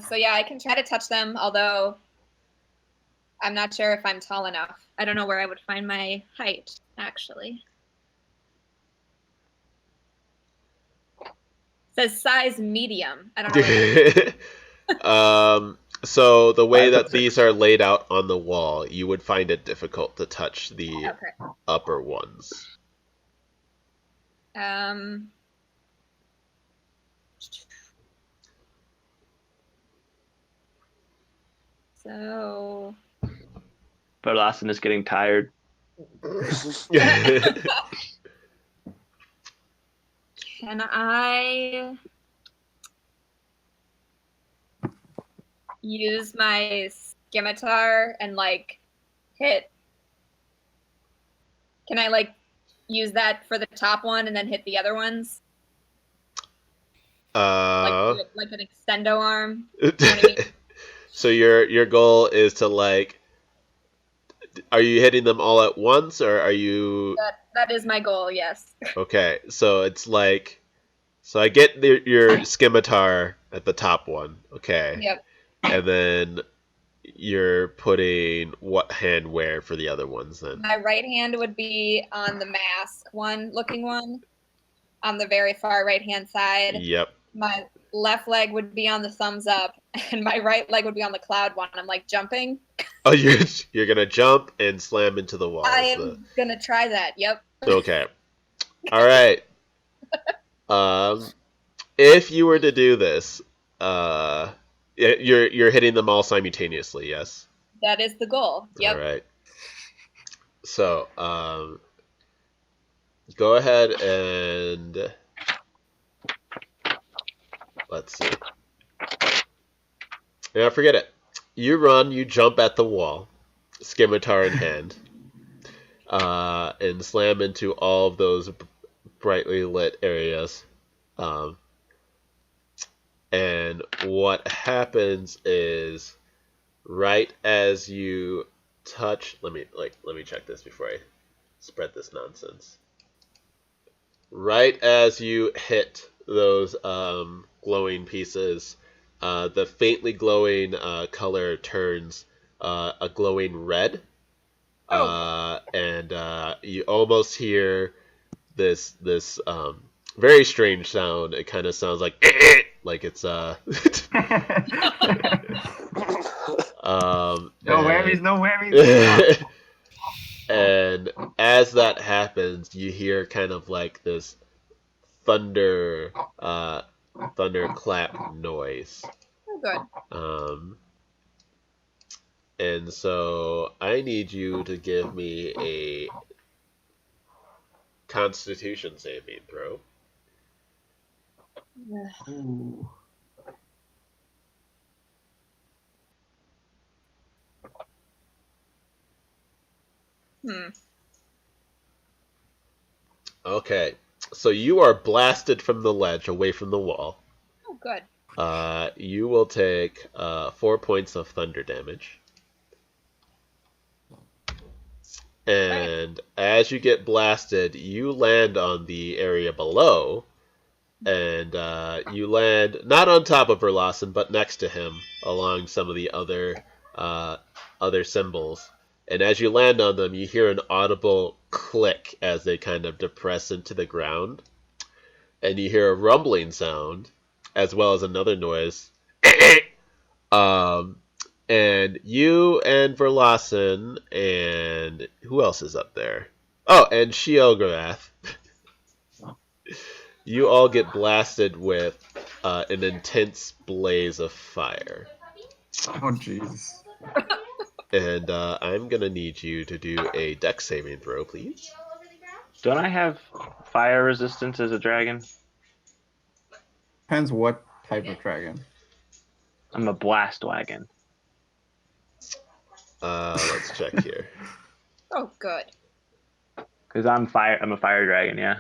So yeah, I can try to touch them, although I'm not sure if I'm tall enough. I don't know where I would find my height, actually. It says size medium. I don't know what that So the way that these are laid out on the wall, you would find it difficult to touch the upper ones. So Verlassen is getting tired. Can I use my scimitar and like hit? Can I like use that for the top one and then hit the other ones? Like an extendo arm. You know what I mean? So your goal is to like, are you hitting them all at once, or are you? That is my goal. Yes. Okay, so it's like, so I get your scimitar at the top one. Okay. Yep. And then you're putting what hand where for the other ones then? My right hand would be on the mask looking one, on the very far right hand side. Yep. My left leg would be on the thumbs up, and my right leg would be on the cloud one. I'm like jumping. Oh, you're gonna jump and slam into the wall. I am gonna try that. Yep. Okay. All right. If you were to do this, you're hitting them all simultaneously. Yes. That is the goal. Yep. All right. So, go ahead and let's see. Yeah, forget it. You run, you jump at the wall, scimitar in hand, and slam into all of those brightly lit areas. And what happens is, right as you touch, let me check this before I spread this nonsense. Right as you hit those glowing pieces, the faintly glowing color turns a glowing red, and you almost hear this very strange sound. It kind of sounds like it's no worries. And as that happens, you hear kind of like this thunderclap noise. Oh, good. And so I need you to give me a Constitution saving throw. Ooh. Okay, so you are blasted from the ledge away from the wall. Oh, good. You will take 4 points of thunder damage. And as you get blasted, you land on the area below. And you land not on top of Verlassen, but next to him, along some of the other symbols. And as you land on them, you hear an audible click as they kind of depress into the ground. And you hear a rumbling sound, as well as another noise. And you and Verlassen and who else is up there? Oh, and Sheogorath. You all get blasted with an intense blaze of fire. Oh, jeez. And I'm going to need you to do a dex saving throw, please. Don't I have fire resistance as a dragon? Depends what type of dragon. I'm a blast wagon. Let's check here. Oh, good. Because I'm a fire dragon, yeah.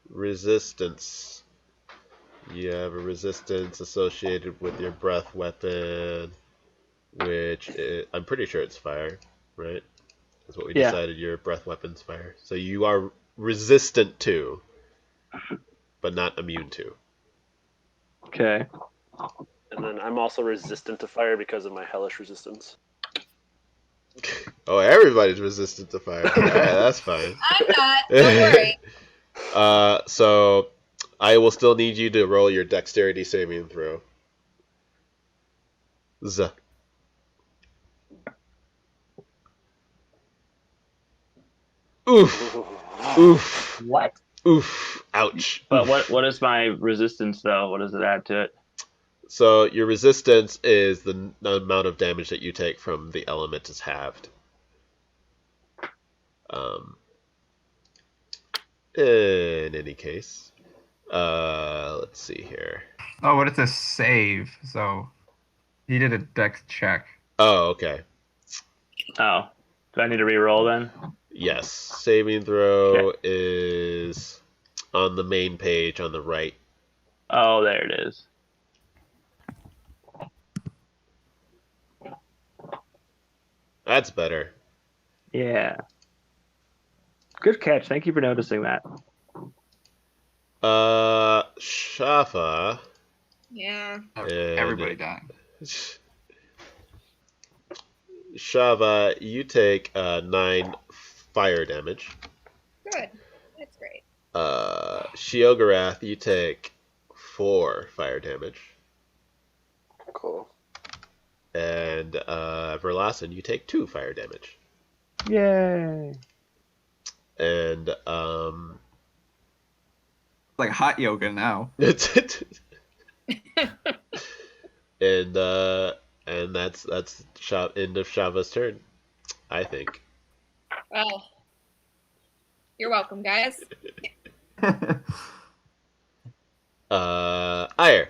Resistance. You have a resistance associated with your breath weapon, which I'm pretty sure it's fire, right? That's what we decided. Your breath weapon's fire. So you are resistant to, but not immune to. Okay. And then I'm also resistant to fire because of my hellish resistance. Oh, everybody's resistant to fire. Alright, that's fine. I'm not. Don't worry. So I will still need you to roll your dexterity saving throw. Z. Oof. Oof. What? Oof. Ouch. But Oof. what is my resistance though? What does it add to it? So your resistance is the amount of damage that you take from the element is halved. In any case, let's see here. Oh, but it's a save, so he did a dex check. Oh, okay. Oh, do I need to re-roll then? Yes, saving throw is on the main page on the right. Oh, there it is. That's better. Yeah. Good catch. Thank you for noticing that. Shafa. Yeah. Everybody dying. Shava, you take 9 fire damage. Good. That's great. Shiogarath, you take 4 fire damage. Cool. And Verlassen, you take 2 fire damage. Yay. And Like hot yoga now. and that's end of Shava's turn, I think. Well, you're welcome, guys. Ire.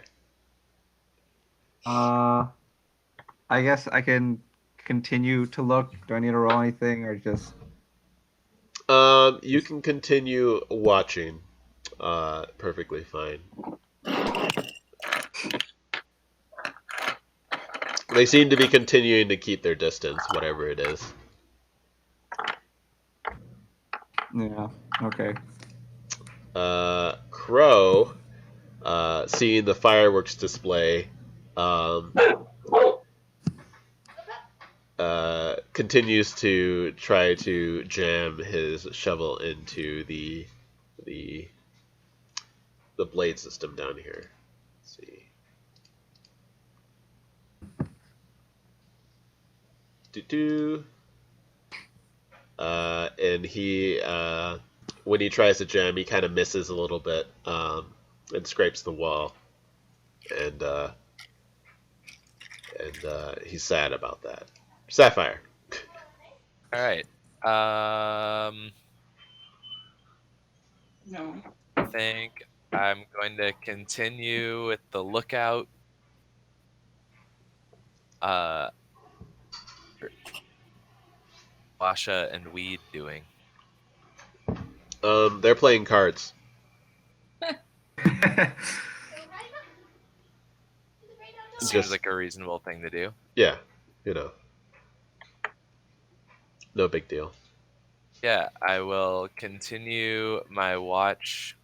I guess I can continue to look. Do I need to roll anything or just? You can continue watching. Perfectly fine. They seem to be continuing to keep their distance, whatever it is. Yeah. Okay. Crow, seeing the fireworks display, continues to try to jam his shovel into the blade system down here. Let's see. And he, when he tries to jam, he kind of misses a little bit, and scrapes the wall, and he's sad about that. Sapphire. All right. No. I think I'm going to continue with the lookout. Washa and Weed doing. They're playing cards. Seems Just- like a reasonable thing to do. Yeah, no big deal. Yeah, I will continue my watch.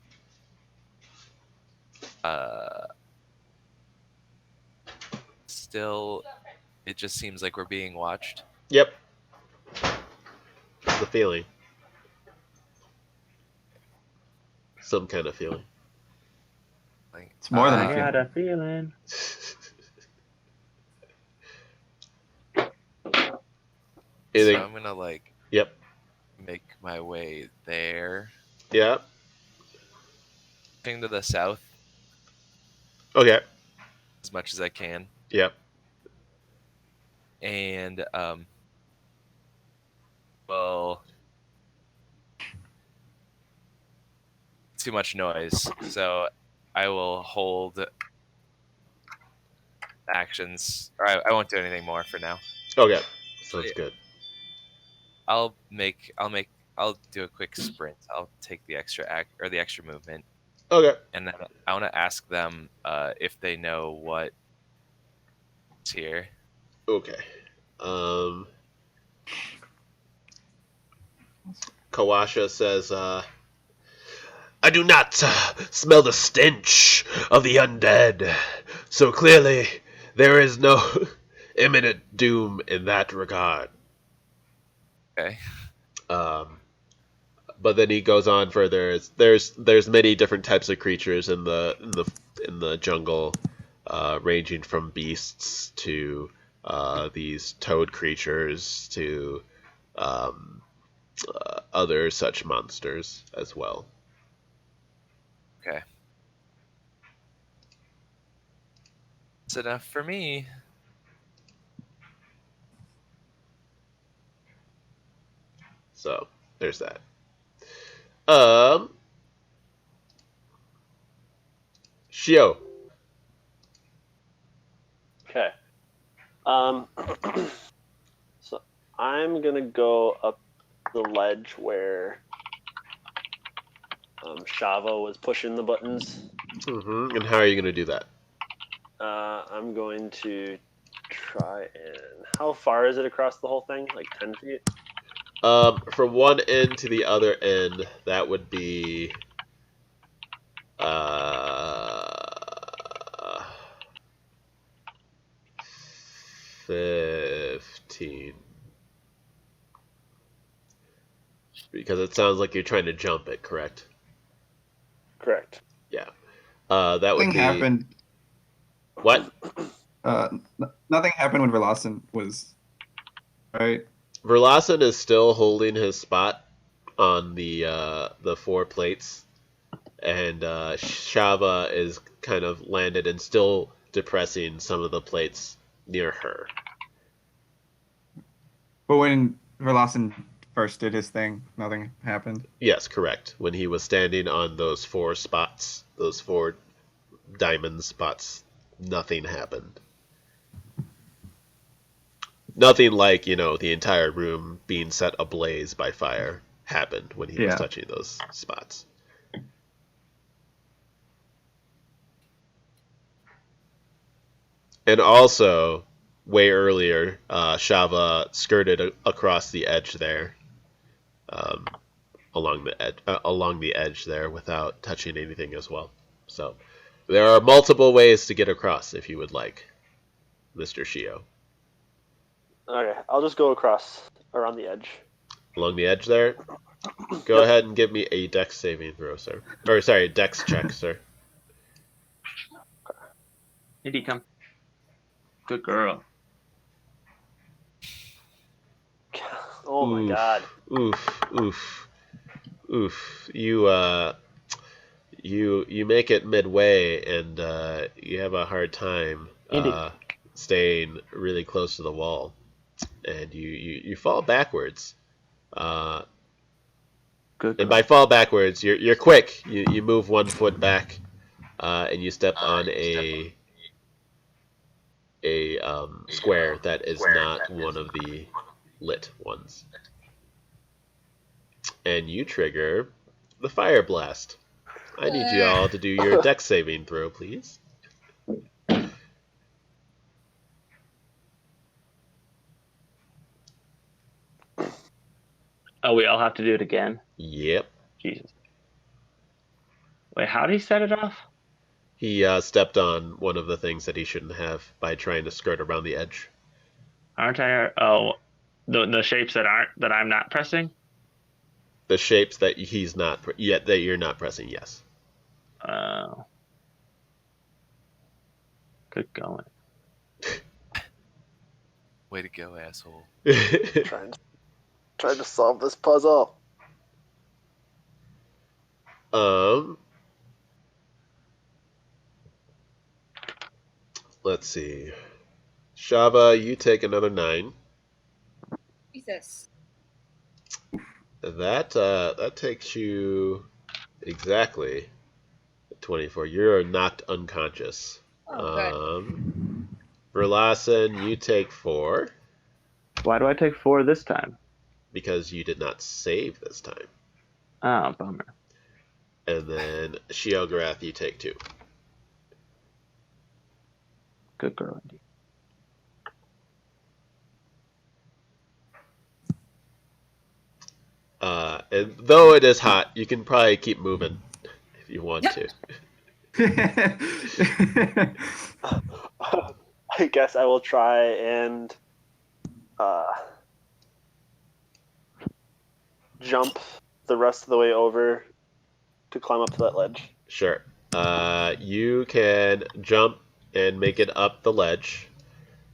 Still, it just seems like we're being watched. Yep. The feeling. Some kind of feeling. Like, It's more than I a feeling. got a feeling. so I'm gonna Yep. make my way there. Yep. Thing to the south Okay. as much as I can. Yep. And well, too much noise, so I will hold actions, or I won't do anything more for now. Okay. Sounds good. I'll do a quick sprint. I'll take the extra the extra movement, Okay. and then I want to ask them if they know what's here. Okay. Kawasha says, I do not smell the stench of the undead. So clearly, There is no imminent doom in that regard. Okay. But then he goes on further. There's many different types of creatures in the jungle, ranging from beasts to these toad creatures to other such monsters as well. Okay. That's enough for me. So there's that. Shio. Okay. So I'm gonna go up the ledge where Shava was pushing the buttons. Mm-hmm. And how are you going to do that? I'm going to try and... How far is it across the whole thing? Like 10 feet? From one end to the other end, that would be 15. Because it sounds like you're trying to jump it, correct? Correct. Yeah. That would Nothing be... happened. What? Nothing happened when Verlassen was right. Verlassen is still holding his spot on the 4 plates, and Shava is kind of landed and still depressing some of the plates near her. But when Verlassen first did his thing, nothing happened. Yes, correct. When he was standing on those 4 spots, those 4 diamond spots, nothing happened. Nothing like, the entire room being set ablaze by fire happened when he was touching those spots. And also, way earlier, Shava skirted across the edge there, along the edge there, without touching anything as well. So, there are multiple ways to get across if you would like, Mr. Shio. Okay, I'll just go across around the edge. Along the edge there? Go ahead and give me a dex saving throw, sir. Or, sorry, dex check, sir. Indy, come. Good girl. Oh my god. Oof. You make it midway, and you have a hard time staying really close to the wall, and you fall backwards. Good girl. And by fall backwards, you're quick. You move 1 foot back, and you step on a square that is not one of the lit ones. And you trigger the fire blast. I need you all to do your dex saving throw, please. Oh, we all have to do it again? Yep. Jesus. Wait, how did he set it off? He stepped on one of the things that he shouldn't have by trying to skirt around the edge. Aren't I? Oh, the shapes that I'm not pressing? The shapes that he's not yet that you're not pressing, yes. Oh. Good going. Way to go, asshole. Trying to solve this puzzle. Let's see. Shava, you take another 9. Jesus. That takes you exactly 24. You're knocked unconscious. Oh, good. Verlassen, you take 4 Why do I take 4 this time? because you did not save this time. Oh, bummer. And then Shiogarath, you take 2. Good girl, Indy. And though it is hot, you can probably keep moving if you want to. I guess I will try and jump the rest of the way over to climb up to that ledge. Sure. You can jump and make it up the ledge.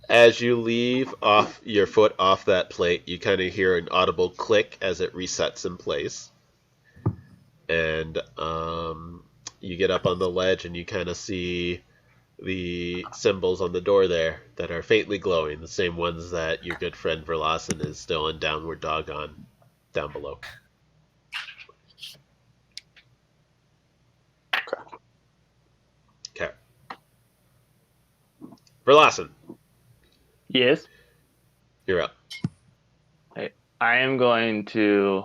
As you leave off your foot off that plate, you kind of hear an audible click as it resets in place. And you get up on the ledge and you kind of see the symbols on the door there that are faintly glowing, the same ones that your good friend Verlassen is still in downward dog on down below. Okay. Verlassen, Yes. you're up. I am going to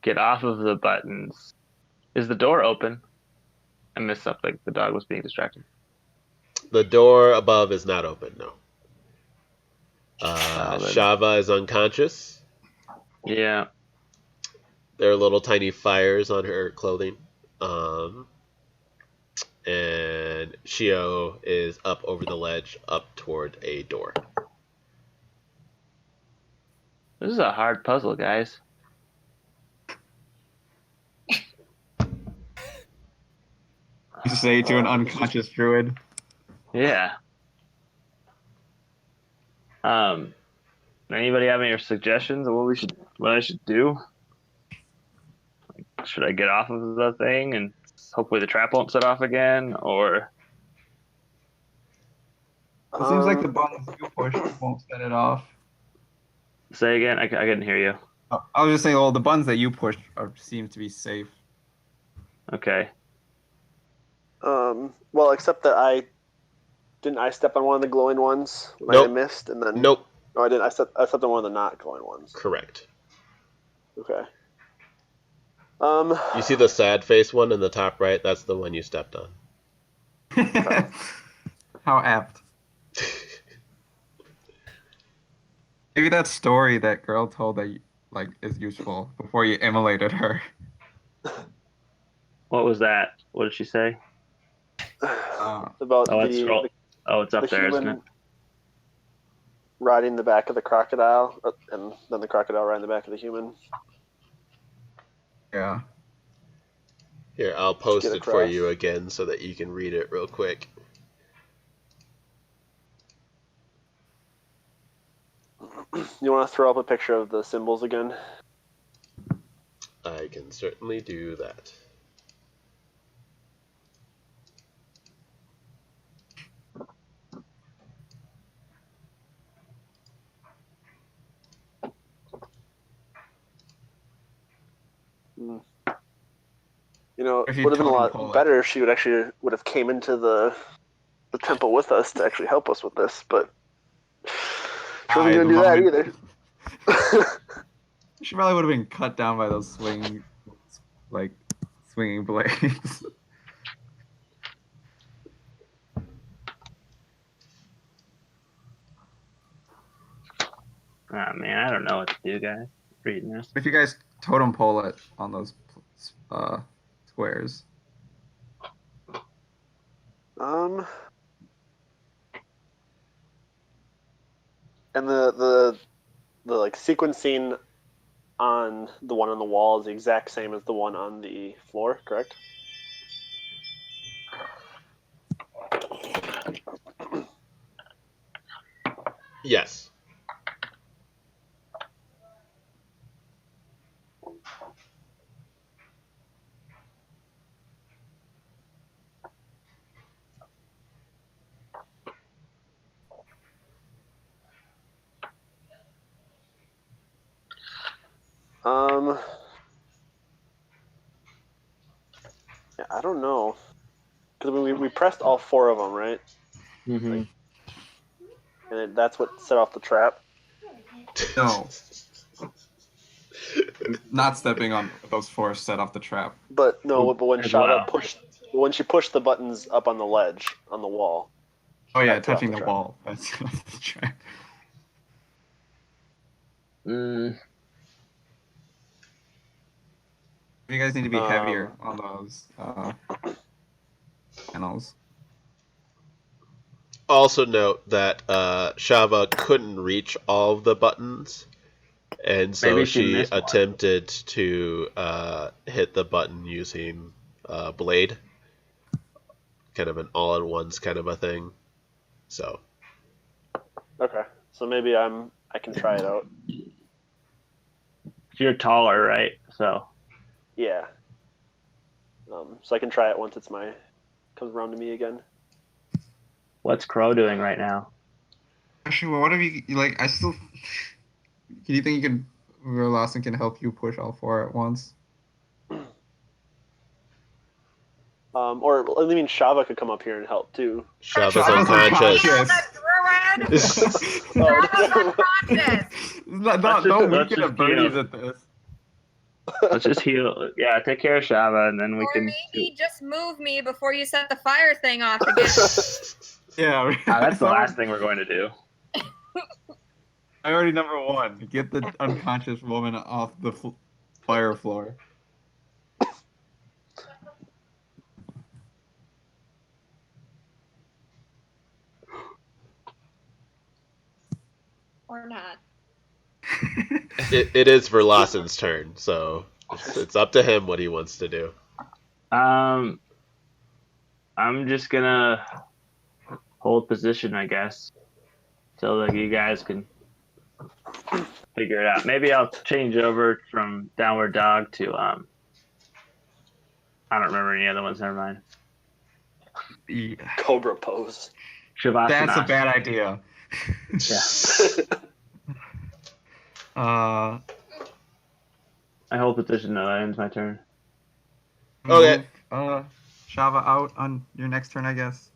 get off of the buttons. Is the door open? I missed something. The dog was being distracted. The door above is not open, no. then- Shava is unconscious. Yeah. There are little tiny fires on her clothing. And Shio is up over the ledge, up toward a door. This is a hard puzzle, guys. You say to an unconscious druid. Yeah. Anybody have any suggestions of what I should do? Like, should I get off of the thing and hopefully the trap won't set off again, or It seems like the buttons you push won't set it off. say again? I couldn't hear you. Oh, I was just saying, well, the buttons that you push seem to be safe. Okay. Well, except that I step on one of the glowing ones when Nope. I missed, and then Nope. No, I didn't. I stepped on one of the not glowing ones. Correct. Okay. You see the sad face one in the top right? That's the one you stepped on. How apt. Maybe that story that girl told that is useful before you immolated her. What was that? What did she say? About It's up the there, isn't it? human riding the back of the crocodile, and then the crocodile riding the back of the human. Yeah. Here, I'll post get it for across. you again so that you can read it real quick. You want to throw up a picture of the symbols again? I can certainly do that. You know, If it you would have been a totem lot pole it. better if she would have came into the temple with us to actually help us with this, but she wasn't going to do that either. She probably would have been cut down by those swinging blades. Ah, man, I don't know what to do, guys. Reading this. If you guys totem pole it on those squares. And the like sequencing on the one on the wall is the exact same as the one on the floor, correct? Yes. Yeah, I don't know, because we pressed all four of them, right? Mm-hmm. And that's what set off the trap. No. Not stepping on those four set off the trap. But no, but when As Shava well. when she pushed the buttons up on the ledge on the wall. Oh yeah, That set off touching the the trap. wall. That's the trap. Mm, You guys need to be heavier on those panels. also note that Shava couldn't reach all of the buttons, and so Maybe she she missed one. attempted to hit the button using blade, kind of an all-at-once kind of a thing. So Okay, so maybe I can try it out. You're taller, right? So Yeah. So I can try it once comes around to me again. what's Crow doing right now? Actually, what if you like? I still. Do you think you can? Lawson can help you push all four at once. Or I mean, Shava could come up here and help too. Shava's Shava's unconscious. Druid! Oh, Shava's unconscious! Don't let's weaken just at birdies heal. at this. Let's just heal. Yeah, take care of Shava, and then we Or can. maybe just move me before you set the fire thing off again. Yeah, That's the last thing we're going to do. Priority number one: get the unconscious woman off the fire floor. Or not. It is Verlassen's turn, so it's up to him what he wants to do. I'm just gonna hold position, I guess, so that you guys can figure it out. Maybe I'll change over from downward dog to I don't remember any other ones. Never mind. Yeah. Cobra pose. Shavasana. That's a bad idea. Yeah. Uh, I hold position though. That ends my turn. Okay. Move, Shava out on your next turn, I guess.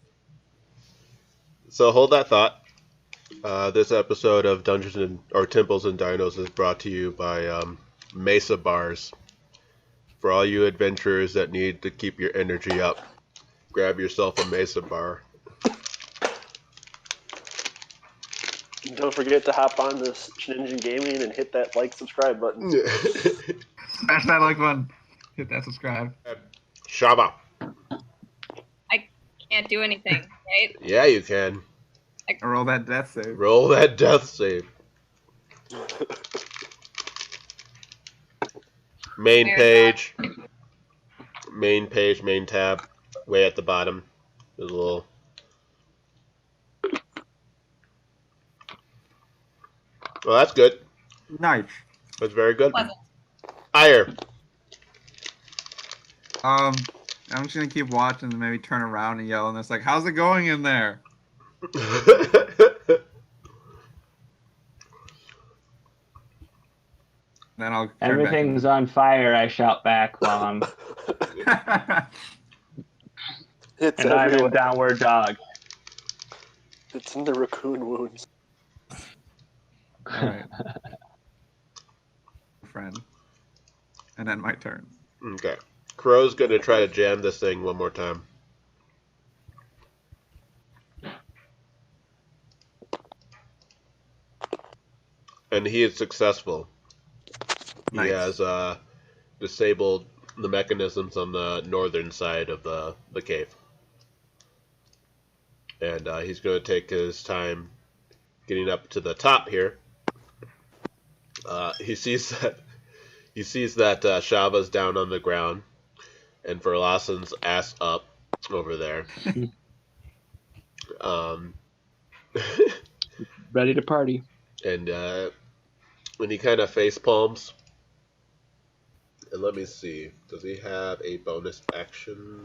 So hold that thought. This episode of Temples and Dinos is brought to you by Mesa Bars. For all you adventurers that need to keep your energy up, grab yourself a Mesa Bar. Don't forget to hop on this Ninja Gaming and hit that subscribe button. Smash that like button. Hit that subscribe. Shava. I can't do anything, right? Yeah, you can. Roll that death save. Roll that death save. Main page. Main page, main tab. Way at the bottom. There's a little... Well, that's good. Nice. That's very good. Pleasant. Higher. I'm just gonna keep watching and maybe turn around and yell, and it's like, "How's it going in there?" Then I'll turn Everything's on fire. I shout back while I'm It's and I'm everywhere. in downward dog. It's in the raccoon wounds. All right, friend. And then my turn. Okay. Crow's gonna try to jam this thing one more time. And he is successful. Nice. He has disabled the mechanisms on the northern side of the cave. And he's going to take his time getting up to the top here. He sees that Shava's down on the ground, and Verlassen's ass up over there. Ready to party. And when he kind of face palms, and let me see, does he have a bonus action?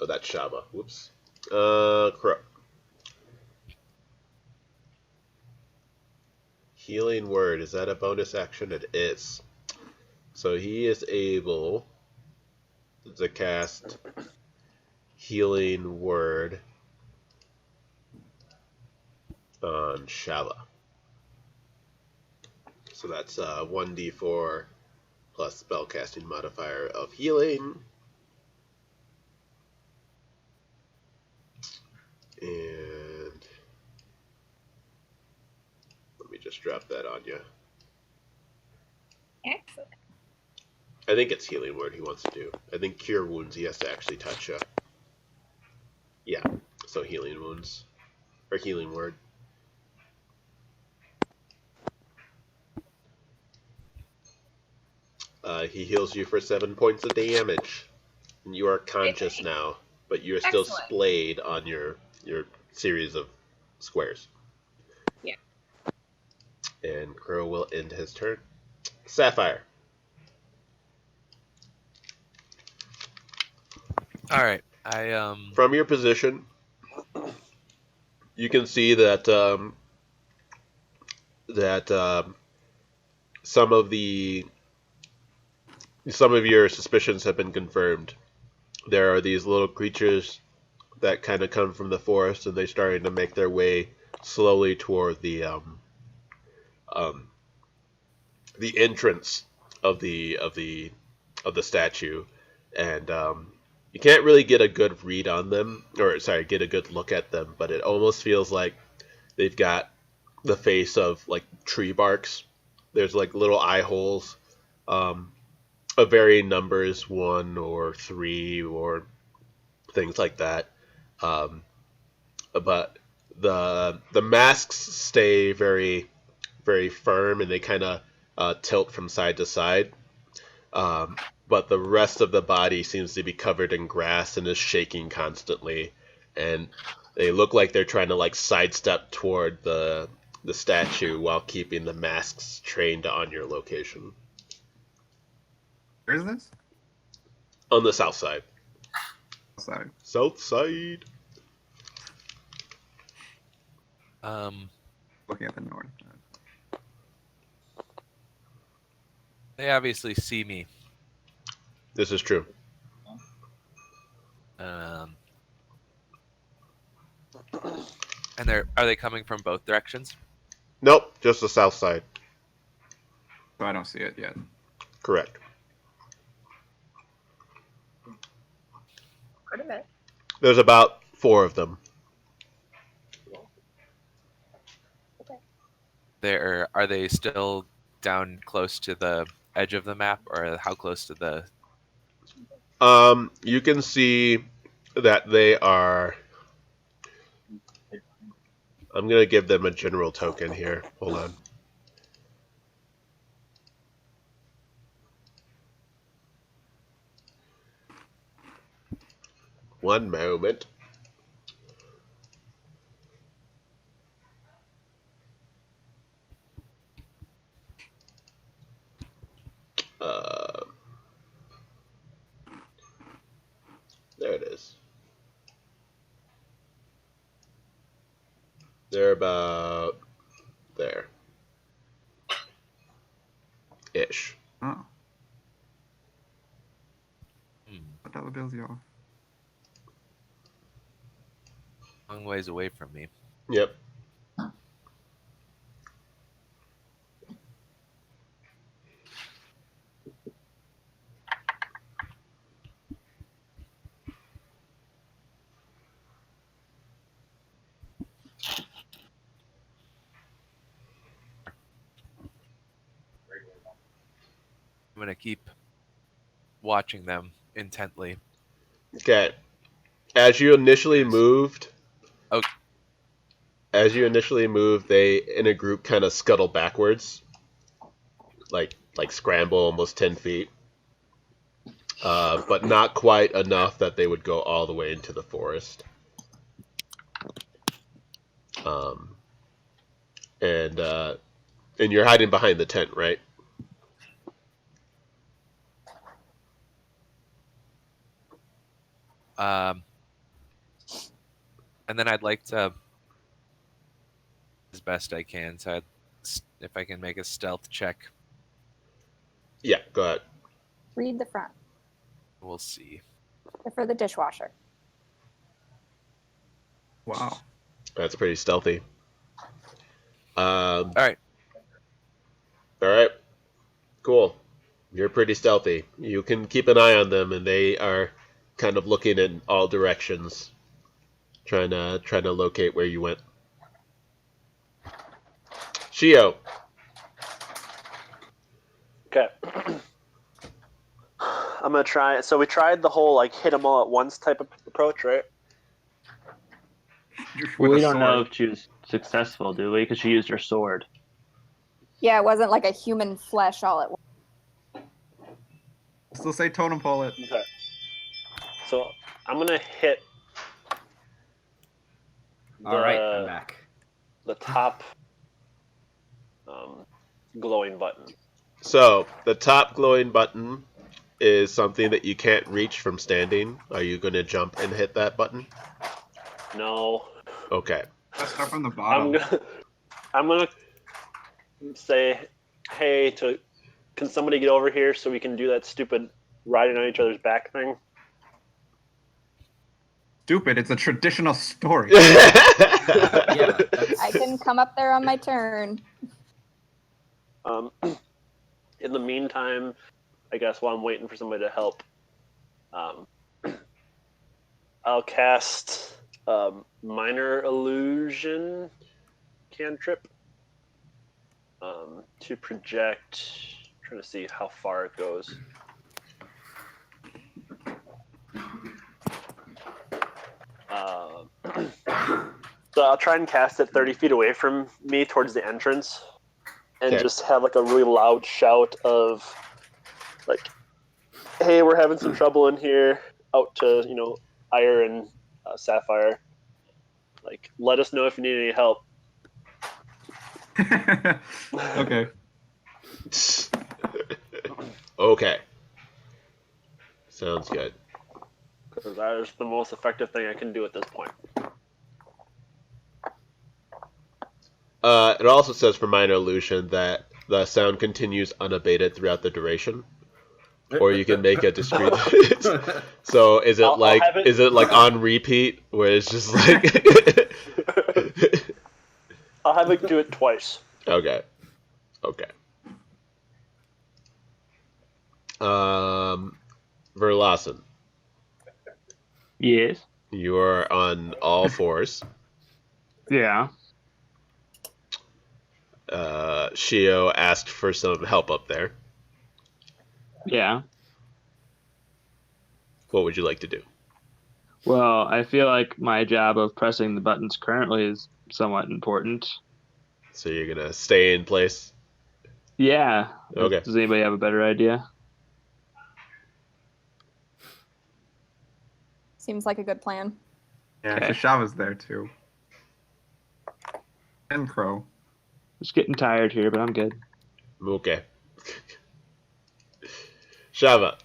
Oh, that's Shava. Whoops. Crow. Healing word, is that a bonus action? It is. So he is able to cast healing word on Shava. So that's 1d4 plus spellcasting modifier of healing. And let me just drop that on you. Excellent. I think it's healing word he wants to do. I think cure wounds he has to actually touch. Yeah, so healing wounds or healing word. He heals you for 7 points of damage, and you are conscious now, but you are still Excellent. splayed on your series of squares. Yeah. And Crow will end his turn. Sapphire. All right. From your position, you can see that some of your suspicions have been confirmed. There are these little creatures that kind of come from the forest, and they're starting to make their way slowly toward the entrance of the statue, and you can't really get a good read on them, or sorry, get a good look at them. But it almost feels like they've got the face of like tree barks. There's like little eye holes, of varying numbers, 1 or 3 or things like that. But the masks stay very very firm, and they kind of tilt from side to side. But the rest of the body seems to be covered in grass and is shaking constantly, and they look like they're trying to like sidestep toward the statue while keeping the masks trained on your location. Where is this? On the south side. Sorry. South side. Looking at the north. They obviously see me. This is true. And are they coming from both directions? Nope, just the south side. So I don't see it yet. Correct. Wait a minute. There's about 4 of them. Are they still down close to the edge of the map, or how close to the? You can see that they are. I'm gonna give them a general token here. Hold on. One moment. There it is. They're about there. Ish. Oh. What dollar bills, y'all? Long ways away from me. Yep. I'm gonna keep watching them intently. Okay. As you initially moved, they in a group kind of scuttle backwards, like scramble almost 10 feet, but not quite enough that they would go all the way into the forest. And you're hiding behind the tent, right? And then I'd like to, as best I can, so if I can make a stealth check. Yeah, go ahead. Read the front. We'll see. They're for the dishwasher. Wow. That's pretty stealthy. All right. All right. Cool. You're pretty stealthy. You can keep an eye on them, and they are kind of looking in all directions, trying to locate where you went. Shio. Okay. I'm gonna try. So we tried the whole like hit them all at once type of approach, right? With We a don't know sword. if she was successful, do we? Because she used her sword. Yeah, it wasn't like a human flesh all at once. Still say totem pole it. Okay. So I'm gonna hit All right, I'm back. the top glowing button. So the top glowing button is something that you can't reach from standing. Are you going to jump and hit that button? No. Okay. Let's start from the bottom. I'm gonna say, hey, can somebody get over here so we can do that stupid riding on each other's back thing? Stupid. It's a traditional story. Yeah, that's... I can come up there on my turn. In the meantime, I guess while I'm waiting for somebody to help, I'll cast Minor Illusion cantrip to project. I'm trying to see how far it goes. So I'll try and cast it 30 feet away from me towards the entrance, and Okay. just have like a really loud shout of like, "Hey, we're having some trouble in here." Out to Ire and Sapphire. Like, let us know if you need any help. Okay. Okay. Sounds good. Because that is the most effective thing I can do at this point. It also says for minor illusion that the sound continues unabated throughout the duration, or you can make a discrete. So is it I'll have it- is it like on repeat where it's just like? I'll have it do it twice. Okay. Verlassen, Yes. you are on all fours. Yeah. Shio asked for some help up there. Yeah. What would you like to do? Well, I feel like my job of pressing the buttons currently is somewhat important. So you're gonna stay in place? Yeah. Okay. Does anybody have a better idea? Seems like a good plan. Yeah, Okay. Shava's there too. And Crow. Just getting tired here, but I'm good. Okay. Shava.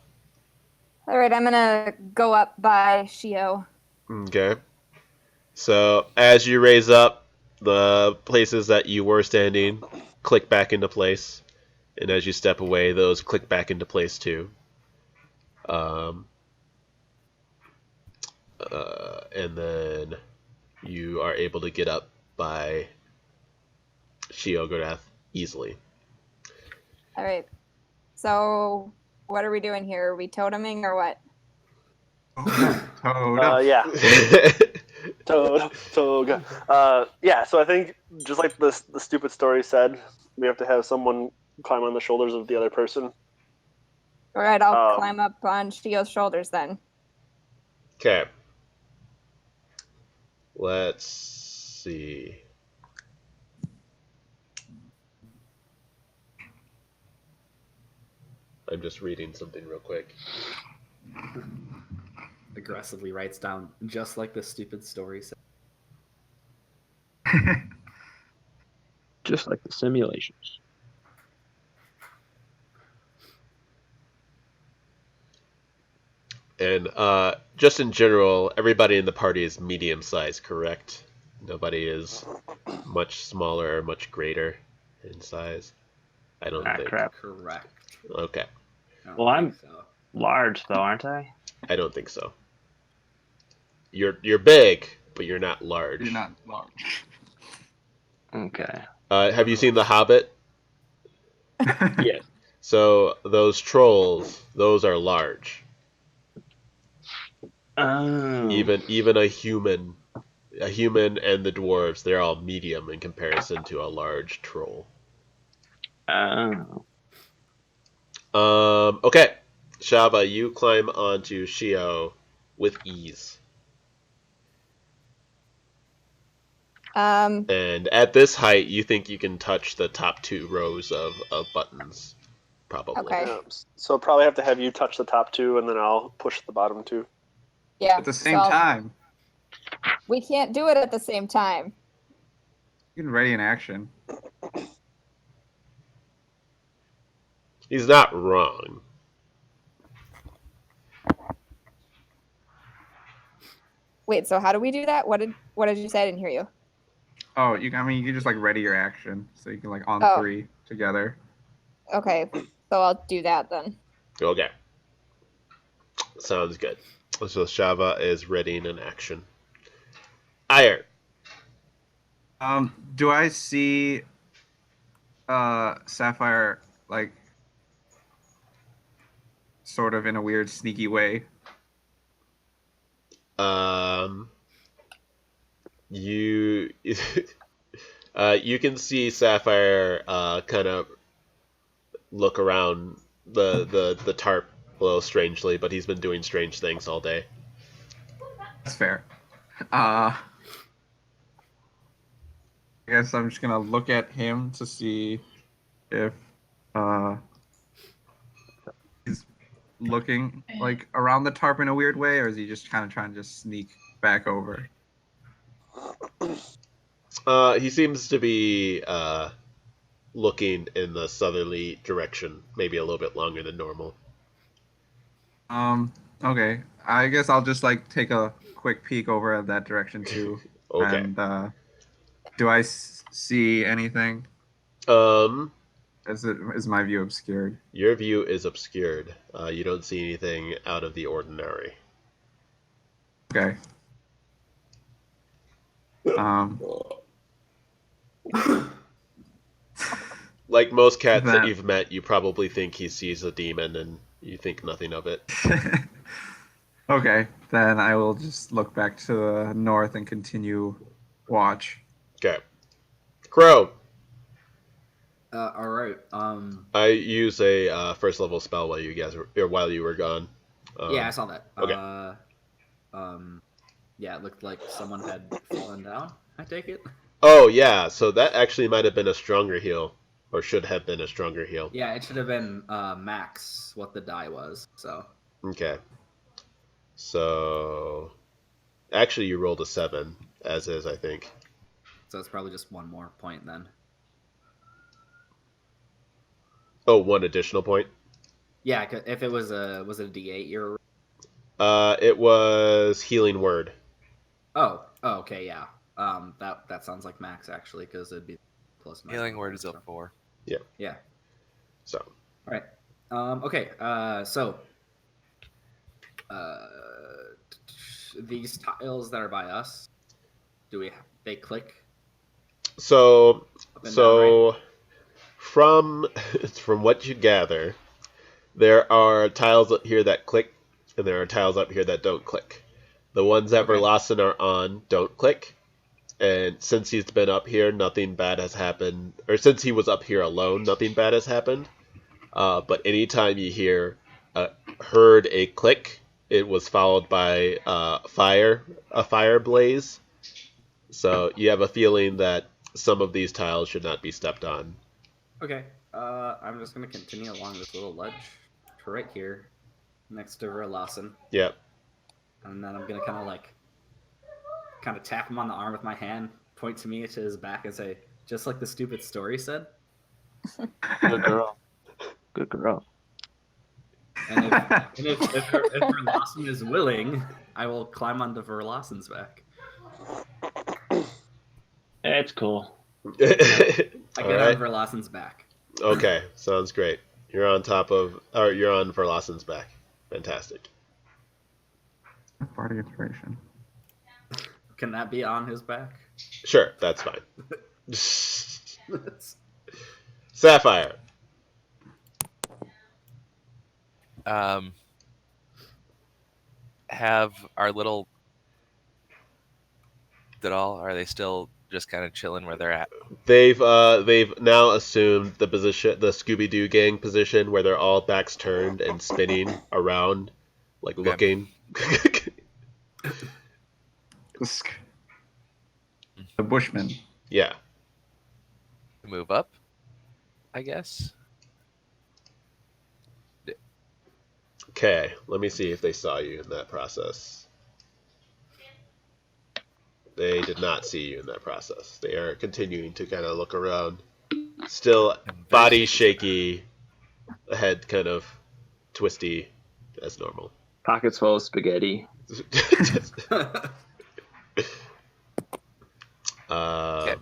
All right, I'm gonna go up by Shio. Okay. So as you raise up, the places that you were standing click back into place, and as you step away, those click back into place too. And then you are able to get up by Shiogorath easily. All right. So, what are we doing here? Are we toteming or what? Totem. Yeah. Toga. Yeah, so I think just like the stupid story said, we have to have someone climb on the shoulders of the other person. All right, I'll climb up on Shio's shoulders then. Okay. Let's see. I'm just reading something real quick. Aggressively writes down just like the stupid story said. Just like the simulations. And just in general, everybody in the party is medium sized, correct? Nobody is much smaller or much greater in size. I don't think. Crap. Correct. Okay. I don't Well, I'm think so. large though, aren't I? I don't think so. You're big, but you're not large. You're not large. Okay. Have you seen The Hobbit? Yes. So those trolls, those are large. Oh. Even a human and the dwarves, they're all medium in comparison to a large troll. Oh. Okay. Shava, you climb onto Shio with ease. And at this height, you think you can touch the top 2 rows of buttons, probably. Okay. So I'll probably have to have you touch the top 2, and then I'll push the bottom 2. Yeah. At the same so time. We can't do it at the same time. You can ready in action. He's not wrong. Wait, so how do we do that? What did you say? I didn't hear you. Oh, you can just like ready your action, so you can like on 3 together. Okay, so I'll do that then. Okay. Sounds good. So Shava is readying in action. Ire. Do I see Sapphire like sort of in a weird sneaky way? You you can see Sapphire kind of look around the tarp a little strangely, but he's been doing strange things all day. That's fair. I guess I'm just gonna look at him to see if he's looking like around the tarp in a weird way, or is he just kind of trying to just sneak back over? He seems to be looking in the southerly direction, maybe a little bit longer than normal. Okay. I guess I'll just like take a quick peek over at that direction too. Okay. And do I see anything? Is my view obscured? Your view is obscured. You don't see anything out of the ordinary. Okay. Like most cats that you've met, you probably think he sees a demon and you think nothing of it. Okay, then I will just look back to the north and continue watch. Okay. Crow. All right. I use a first level spell while you were gone. Yeah, I saw that. Okay. Yeah, it looked like someone had fallen down. I take it. Oh yeah, so that actually might have been a stronger heal, or should have been a stronger heal. Yeah, it should have been max what the die was. So. Okay. So, actually, you rolled a 7, as is, I think. So it's probably just one more point then. Oh, 1 additional point? Yeah, if it was a D8, you're. It was healing word. Oh, okay, yeah. That sounds like max actually, because it'd be plus. Healing word is a 4. Yeah. Yeah. So. All right. Okay. So. These tiles that are by us, they click? So down, right? from what you gather, there are tiles up here that click, and there are tiles up here that don't click. The ones that Verlassen are on don't click, and since he's been up here, nothing bad has happened. Or since he was up here alone, nothing bad has happened. But anytime you heard a click, it was followed by a fire blaze. So you have a feeling that some of these tiles should not be stepped on. Okay. I'm just gonna continue along this little ledge to right here, next to Verlassen. Yep. And then I'm gonna kind of tap him on the arm with my hand, point to me to his back, and say, "Just like the stupid story said." Good girl. Good girl. And if Verlassen is willing, I will climb onto Verlassen's back. It's cool. I get on Verlassen's back. Okay, sounds great. You're on Verlassen's back. Fantastic. Party inspiration. Can that be on his back? Sure, that's fine. Sapphire. Have our little Are they still just kind of chilling where they're at? They've now assumed the position, the Scooby-Doo gang position, where they're all backs turned and spinning around, like looking. The Bushman. Yeah. Move up, I guess. Okay, let me see if they saw you in that process. They did not see you in that process. They are continuing to kind of look around. Still body shaky, head kind of twisty as normal. Pockets full of spaghetti. Okay.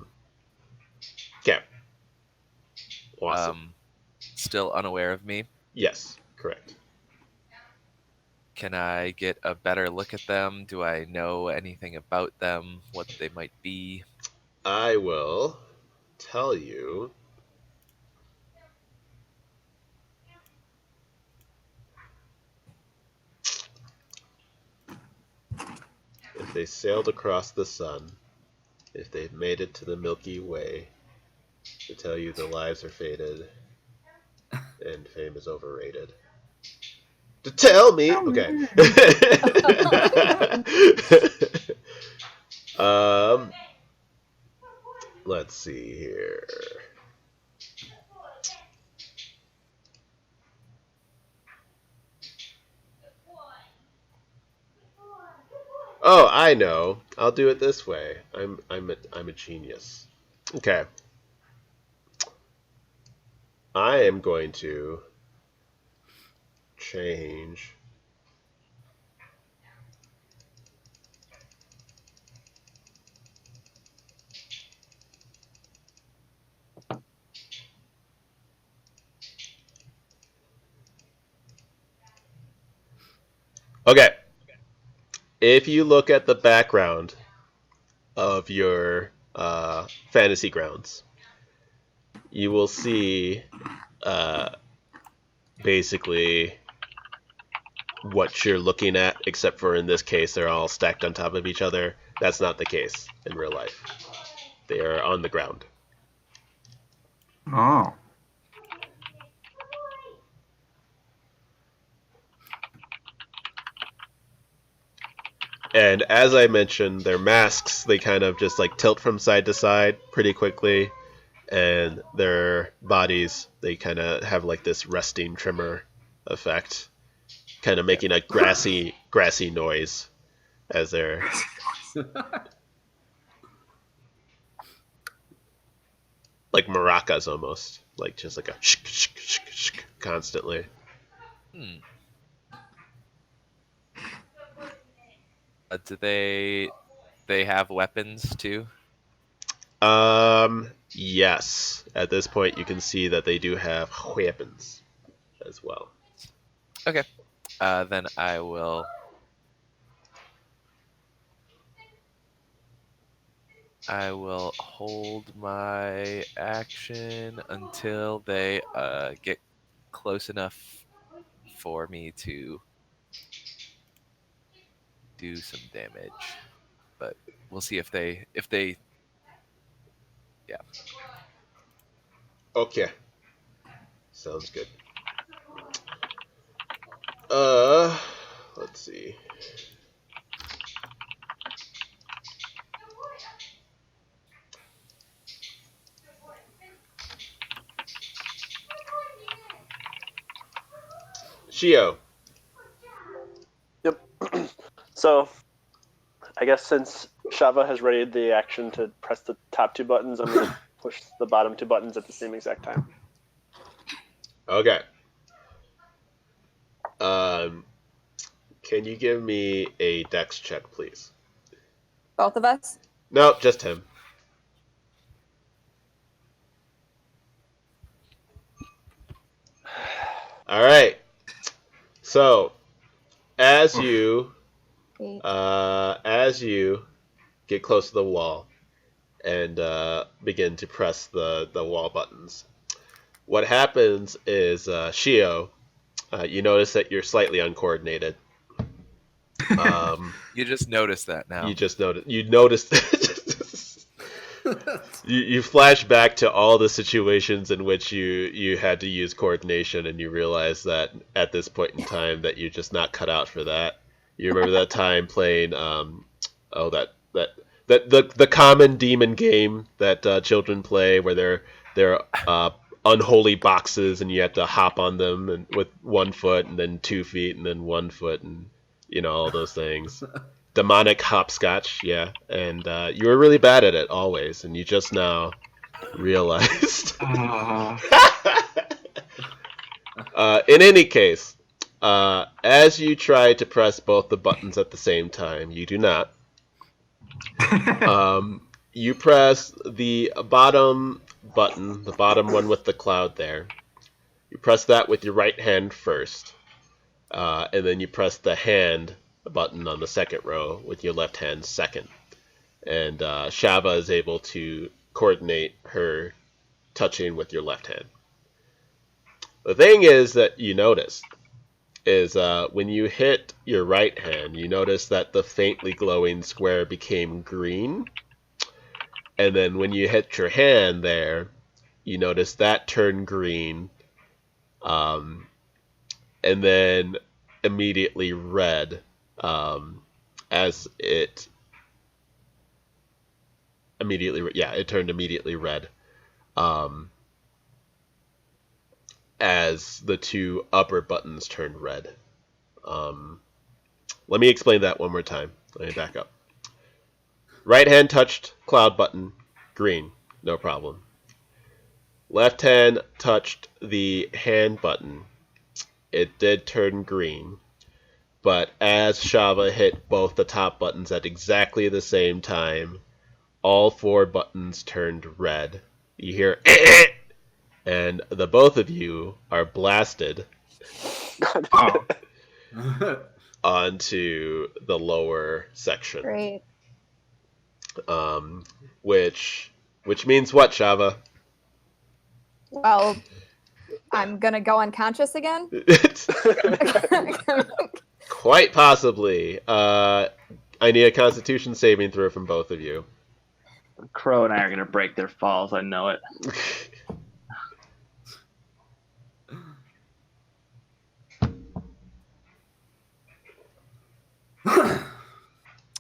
Awesome. Still unaware of me. Yes, correct. Can I get a better look at them? Do I know anything about them? What they might be? I will tell you. If they sailed across the sun, if they've made it to the Milky Way, to tell you the lives are faded and fame is overrated. To tell me, okay. Let's see here. Oh, I know. I'll do it this way. I'm a genius. Okay. I am going to change Okay. If you look at the background of your fantasy grounds, you will see basically what you're looking at, except for in this case, they're all stacked on top of each other. That's not the case in real life. They are on the ground. Oh. And as I mentioned, their masks, they kind of just like tilt from side to side pretty quickly. And their bodies, they kind of have like this resting tremor effect, kind of making a grassy noise as they're like maracas almost, like just like a shk, shk, shk, shk, constantly. Do they have weapons too? Yes. At this point, you can see that they do have weapons as well. Okay. Then I will hold my action until they get close enough for me to do some damage. But we'll see if they yeah. Okay. Sounds good. Let's see. Shio. Yep. So, I guess since Shava has readied the action to press the top two buttons, I'm going to push the bottom two buttons at the same exact time. Okay. Can you give me a dex check, please? Both of us? No, just him. All right. So, as you get close to the wall and begin to press the wall buttons, what happens is, Shio, you notice that you're slightly uncoordinated. You just noticed that now. You just noticed. You noticed. You flash back to all the situations in which you had to use coordination, and you realize that at this point in time that you're just not cut out for that. You remember that time playing the common demon game that children play where they're unholy boxes and you have to hop on them and with 1 foot and then 2 feet and then 1 foot and all those things. Demonic hopscotch, yeah, and you were really bad at it always, and you just now realized. In any case, as you try to press both the buttons at the same time, you do not. You press the bottom button, the bottom one with the cloud there. You press that with your right hand first, and then you press the hand button on the second row with your left hand second. And Shava is able to coordinate her touching with your left hand. The thing is that you notice is when you hit your right hand, you notice that the faintly glowing square became green. And then when you hit your hand there, you notice that turned green. And then immediately red. As it it turned immediately red. As the 2 upper buttons turned red. Let me explain that one more time. Let me back up. Right hand touched cloud button, green, no problem. Left hand touched the hand button. It did turn green. But as Shava hit both the top buttons at exactly the same time, all 4 buttons turned red. You hear and the both of you are blasted onto the lower section. Great. Which means what, Shava? Well, I'm gonna go unconscious again. Quite possibly. I need a Constitution saving throw from both of you. Crow and I are gonna break their falls. I know it.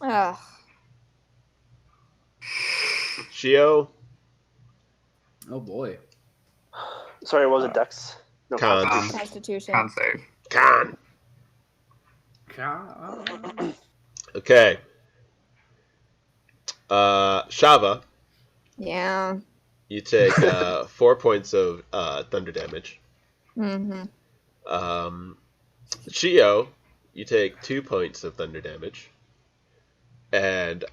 Ugh. Shio? Oh boy. Sorry, what was it, Dex? No, Con. Constitution. Can't save. Con. Okay. Shava, Yeah. you take 4 points of thunder damage. Mm-hmm. Shio, you take 2 points of thunder damage. And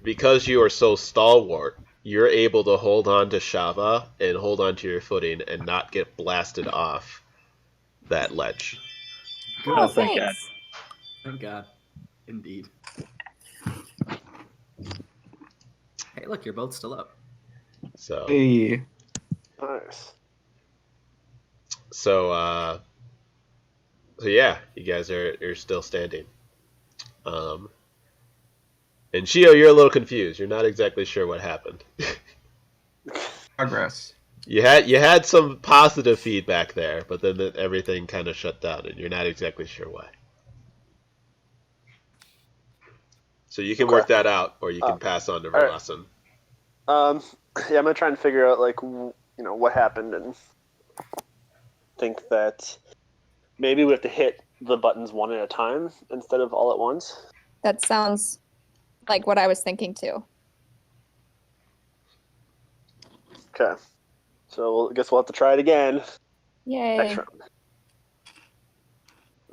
because you are so stalwart, you're able to hold on to Shava and hold on to your footing and not get blasted off that ledge. Oh, thank God. thanks. Thank God. Indeed. Hey, look, your boat's still up. So, Hey. Nice. so yeah, you guys are still standing. And Shio, you're a little confused. You're not exactly sure what happened. Progress. You had some positive feedback there, but then everything kind of shut down, and you're not exactly sure why. So you can work that out, or you can pass on to all right. Verlassen. Yeah, I'm gonna try and figure out what happened, and think that maybe we have to hit the buttons one at a time instead of all at once. That sounds like what I was thinking too. Okay, so I guess we'll have to try it again Yay. next round.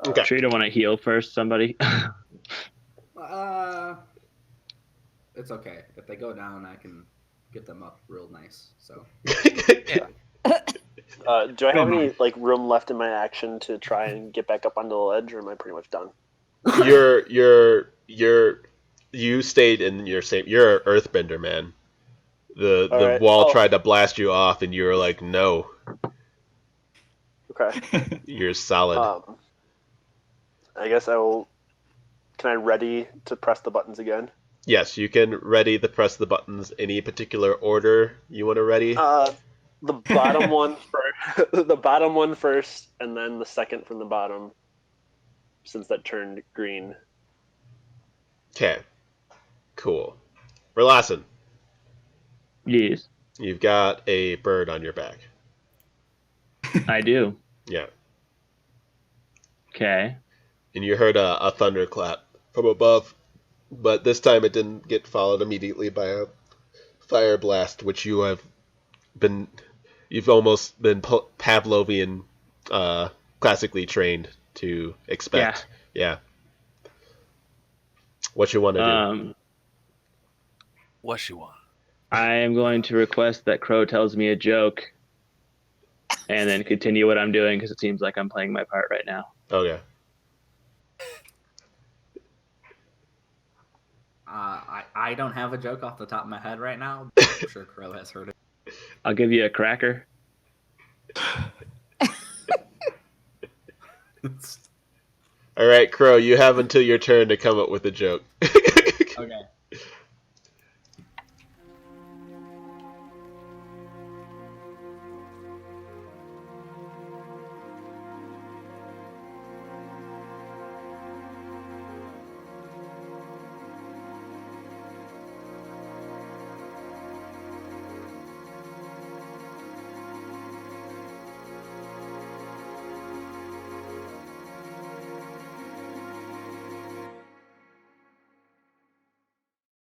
Okay. Sure, you don't want to heal first, somebody. It's okay. If they go down, I can get them up real nice. So Yeah. Do I have any room left in my action to try and get back up onto the ledge, or am I pretty much done? You stayed in your same. You're an Earthbender, man. The right. wall tried to blast you off, and you were like, no. Okay. You're solid. I guess I will. Can I ready to press the buttons again? Yes, you can ready the press the buttons any particular order you want to ready. The bottom one first, the bottom one first, and then the second from the bottom, since that turned green. Okay. Cool. Verlassen, Yes, you've got a bird on your back. I do. Yeah. Okay. And you heard a thunderclap from above, but this time it didn't get followed immediately by a fire blast, which you've almost been Pavlovian, classically trained to expect. Yeah. What you want to do? What you want? I am going to request that Crow tells me a joke, and then continue what I'm doing because it seems like I'm playing my part right now. Okay. I don't have a joke off the top of my head right now, but I'm sure Crow has heard it. I'll give you a cracker. All right, Crow, you have until your turn to come up with a joke. Okay.